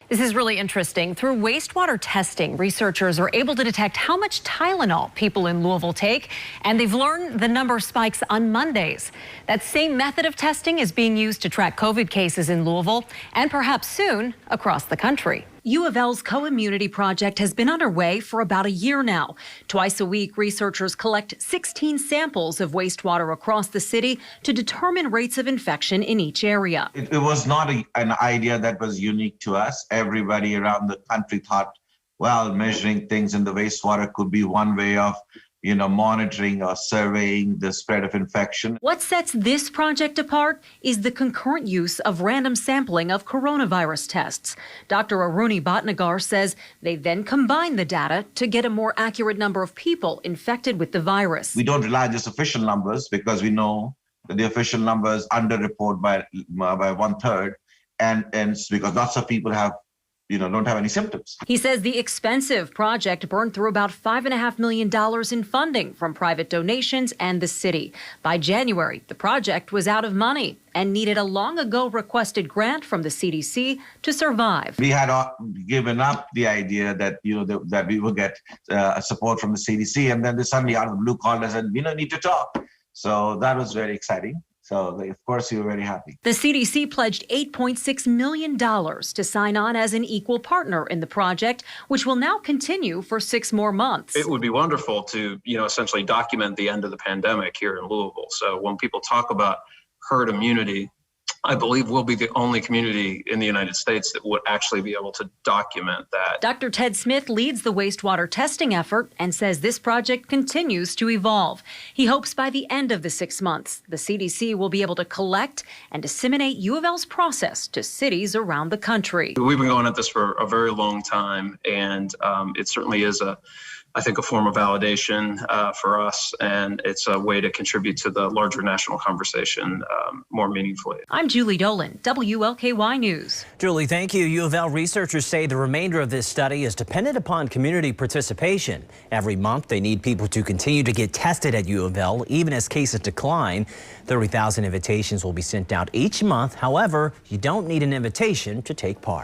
This is really interesting. Through wastewater testing, researchers are able to detect how much Tylenol people in Louisville take, and they've learned the number spikes on Mondays. That same method of testing is being used to track COVID cases in Louisville and perhaps soon across the country. U of L's Co-Immunity Project has been underway for about a year now. Twice a week, researchers collect 16 samples of wastewater across the city to determine rates of infection in each area. It was not an idea that was unique to us. Everybody around the country thought, well, measuring things in the wastewater could be one way of monitoring or surveying the spread of infection. What sets this project apart is the concurrent use of random sampling of coronavirus tests. Dr. Aruni Bhatnagar says they then combine the data to get a more accurate number of people infected with the virus. We don't rely on just official numbers because we know that the official numbers underreport by 1/3, and it's because lots of people don't have any symptoms. He says the expensive project burned through about $5.5 million in funding from private donations and the city. By January, the project was out of money and needed a long ago requested grant from the CDC to survive. We had given up the idea that that we would get support from the CDC, and then they suddenly out of the blue called us and we need to talk. So that was very exciting. So, of course, we were very happy. The CDC pledged $8.6 million to sign on as an equal partner in the project, which will now continue for 6 more months. It would be wonderful to, essentially document the end of the pandemic here in Louisville. So when people talk about herd immunity, I believe we'll be the only community in the United States that would actually be able to document that. Dr. Ted Smith leads the wastewater testing effort and says this project continues to evolve. He hopes by the end of the 6 months, the CDC will be able to collect and disseminate U of L's process to cities around the country. We've been going at this for a very long time, and it certainly is I think a form of validation for us, and it's a way to contribute to the larger national conversation more meaningfully. I'm Julie Dolan, WLKY News. Julie, thank you. U of L researchers say the remainder of this study is dependent upon community participation. Every month, they need people to continue to get tested at U of L, even as cases decline. 30,000 invitations will be sent out each month. However, you don't need an invitation to take part.